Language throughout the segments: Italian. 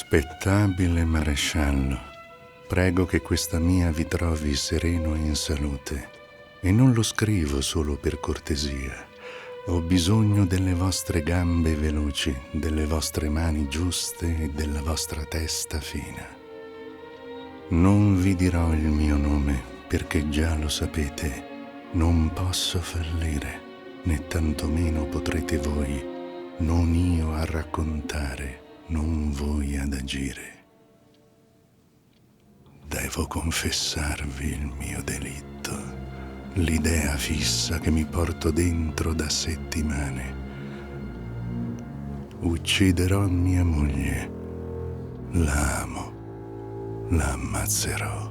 Rispettabile maresciallo, prego che questa mia vi trovi sereno e in salute, e non lo scrivo solo per cortesia. Ho bisogno delle vostre gambe veloci, delle vostre mani giuste e della vostra testa fina. Non vi dirò il mio nome, perché già lo sapete. Non posso fallire, né tantomeno potrete voi, non io a raccontare, non voi ad agire. Devo confessarvi il mio delitto, l'idea fissa che mi porto dentro da settimane. Ucciderò mia moglie, la amo, la ammazzerò.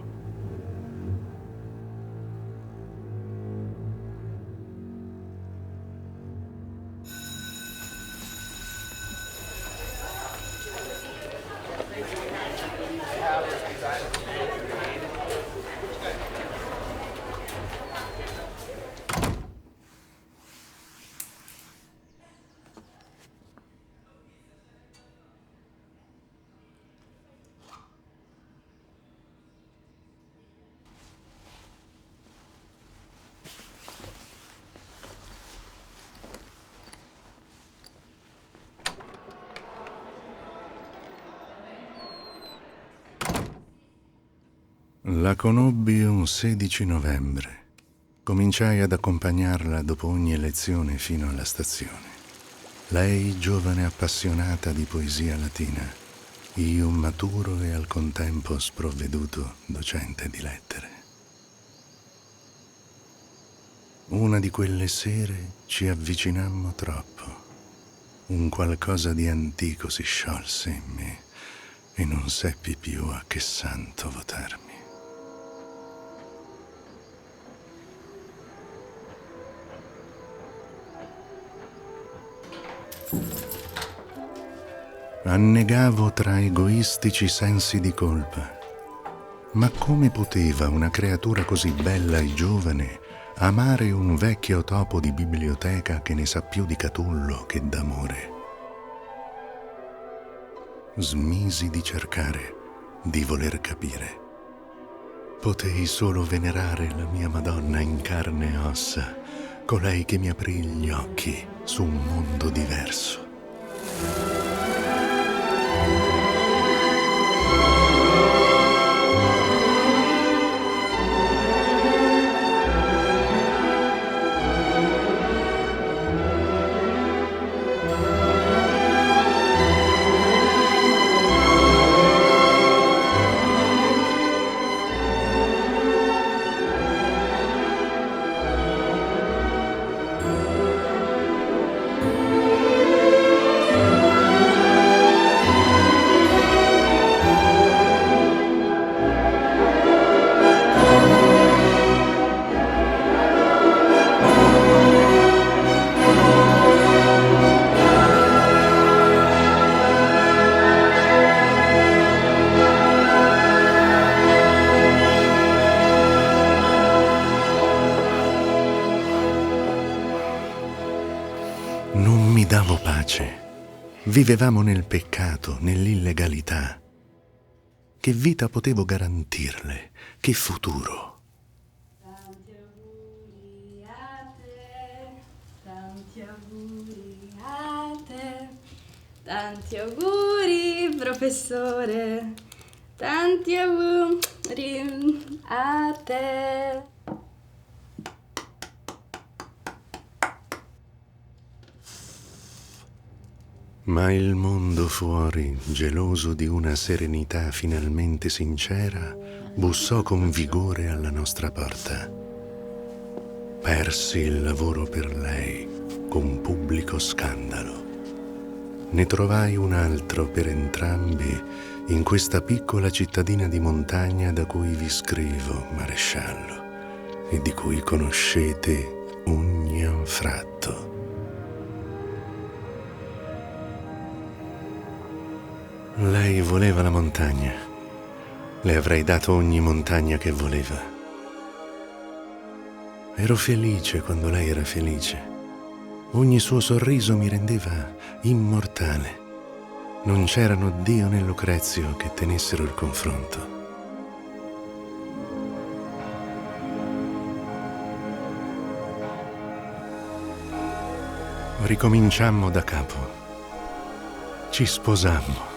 La conobbi un 16 novembre. Cominciai ad accompagnarla dopo ogni lezione fino alla stazione. Lei giovane appassionata di poesia latina, io maturo e al contempo sprovveduto docente di lettere. Una di quelle sere ci avvicinammo troppo. Un qualcosa di antico si sciolse in me e non seppi più a che santo votarmi. Annegavo tra egoistici sensi di colpa. Ma come poteva una creatura così bella e giovane amare un vecchio topo di biblioteca che ne sa più di Catullo che d'amore? Smisi di cercare, di voler capire. Potei solo venerare la mia Madonna in carne e ossa, colei che mi aprì gli occhi su un mondo diverso. Non mi davo pace. Vivevamo nel peccato, nell'illegalità. Che vita potevo garantirle? Che futuro? Tanti auguri a te, tanti auguri a te, tanti auguri professore, tanti auguri a te. Ma il mondo fuori, geloso di una serenità finalmente sincera, bussò con vigore alla nostra porta. Persi il lavoro per lei, con pubblico scandalo. Ne trovai un altro per entrambi in questa piccola cittadina di montagna da cui vi scrivo, maresciallo, e di cui conoscete ogni anfratto. Lei voleva la montagna. Le avrei dato ogni montagna che voleva. Ero felice quando lei era felice. Ogni suo sorriso mi rendeva immortale. Non c'erano Dio né Lucrezio che tenessero il confronto. Ricominciammo da capo. Ci sposammo.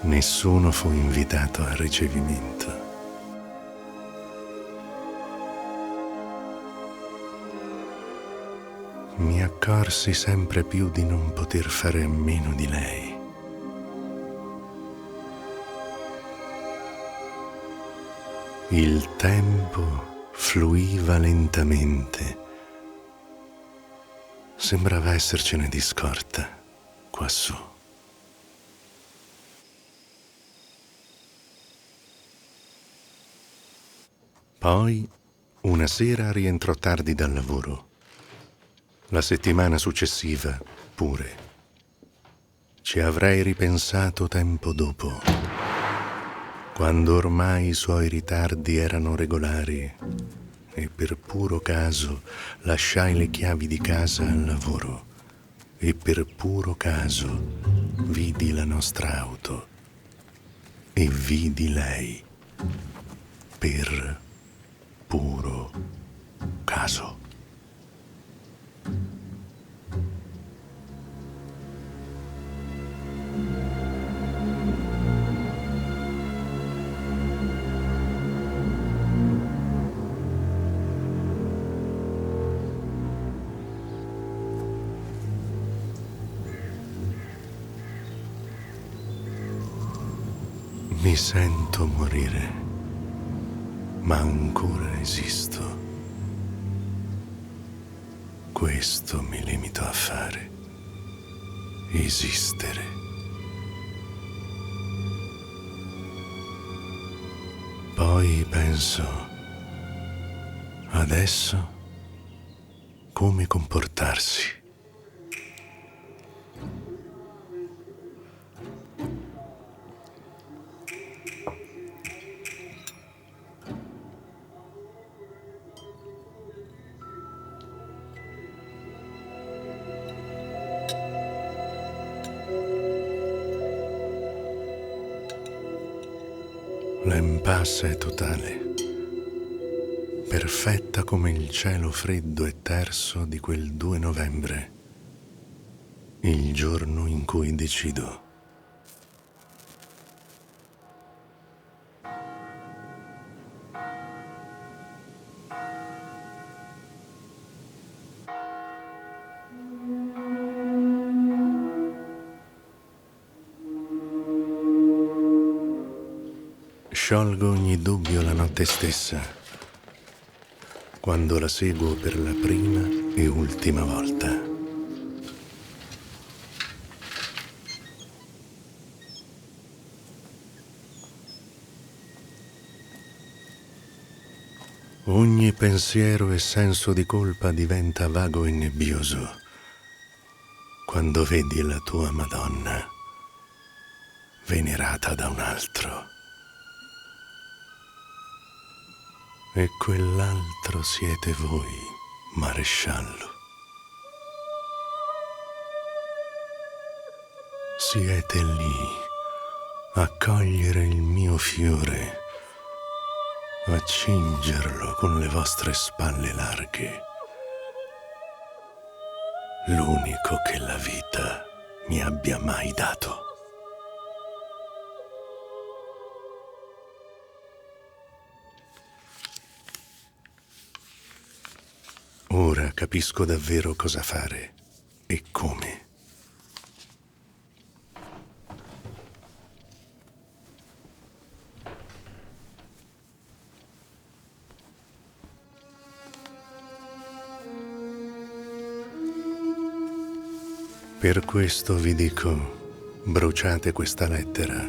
Nessuno fu invitato al ricevimento. Mi accorsi sempre più di non poter fare a meno di lei. Il tempo fluiva lentamente. Sembrava essercene di scorta, quassù. Poi, una sera rientrò tardi dal lavoro. La settimana successiva, pure. Ci avrei ripensato tempo dopo, quando ormai i suoi ritardi erano regolari e per puro caso lasciai le chiavi di casa al lavoro e per puro caso vidi la nostra auto e vidi lei per puro caso. Mi sento morire, ma ancora esisto. Questo mi limito a fare: esistere. Poi penso, adesso, come comportarsi. L'impasse è totale, perfetta come il cielo freddo e terso di quel 2 novembre, il giorno in cui decido. Sciolgo ogni dubbio la notte stessa, quando la seguo per la prima e ultima volta. Ogni pensiero e senso di colpa diventa vago e nebbioso quando vedi la tua Madonna venerata da un altro. E quell'altro siete voi, maresciallo. Siete lì a cogliere il mio fiore, a cingerlo con le vostre spalle larghe. L'unico che la vita mi abbia mai dato. Ora capisco davvero cosa fare e come. Per questo vi dico, bruciate questa lettera,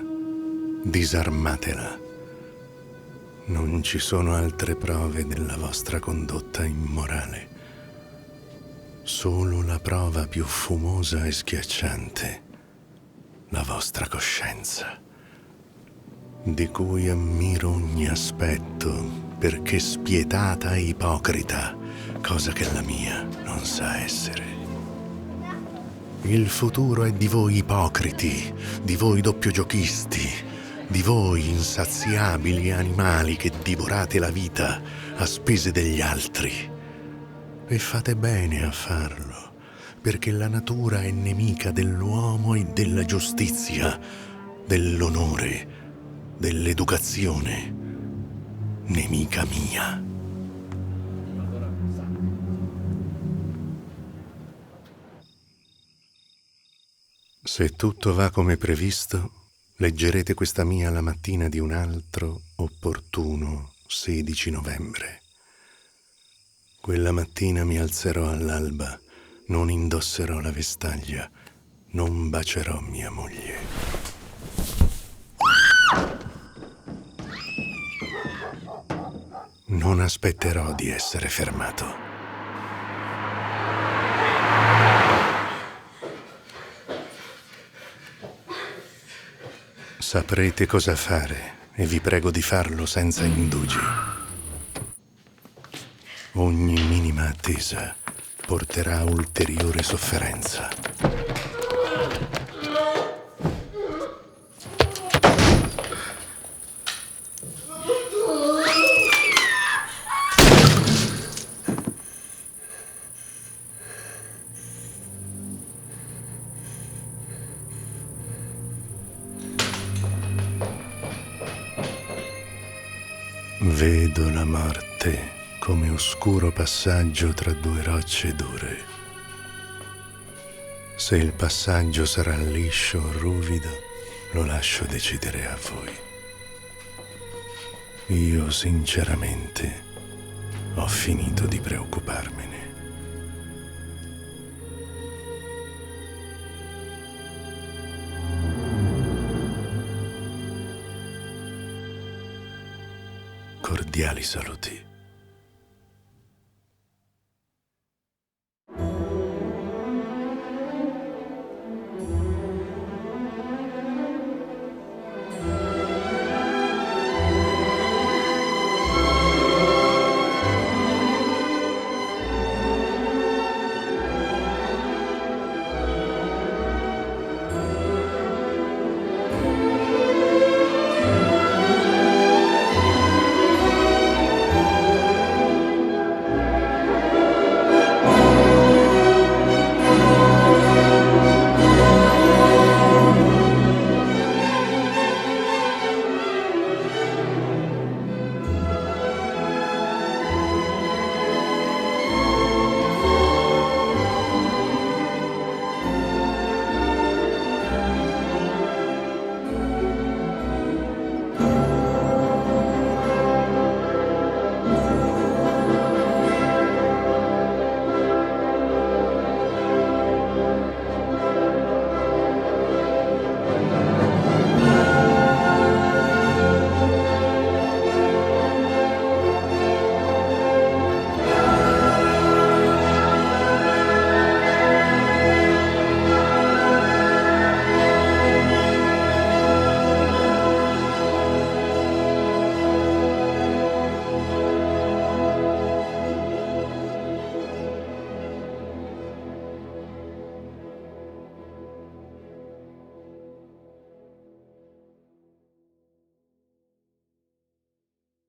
disarmatela. Non ci sono altre prove della vostra condotta immorale. Solo la prova più fumosa e schiacciante, la vostra coscienza, di cui ammiro ogni aspetto, perché spietata e ipocrita, cosa che la mia non sa essere. Il futuro è di voi ipocriti, di voi doppiogiochisti, di voi insaziabili animali che divorate la vita a spese degli altri. E fate bene a farlo, perché la natura è nemica dell'uomo e della giustizia, dell'onore, dell'educazione. Nemica mia. Se tutto va come previsto, leggerete questa mia la mattina di un altro opportuno 16 novembre. Quella mattina mi alzerò all'alba, non indosserò la vestaglia, non bacerò mia moglie. Non aspetterò di essere fermato. Saprete cosa fare e vi prego di farlo senza indugi. Ogni minima attesa porterà ulteriore sofferenza. Vedo la morte come oscuro passaggio tra due rocce dure. Se il passaggio sarà liscio o ruvido, lo lascio decidere a voi. Io sinceramente ho finito di preoccuparmene. Cordiali saluti.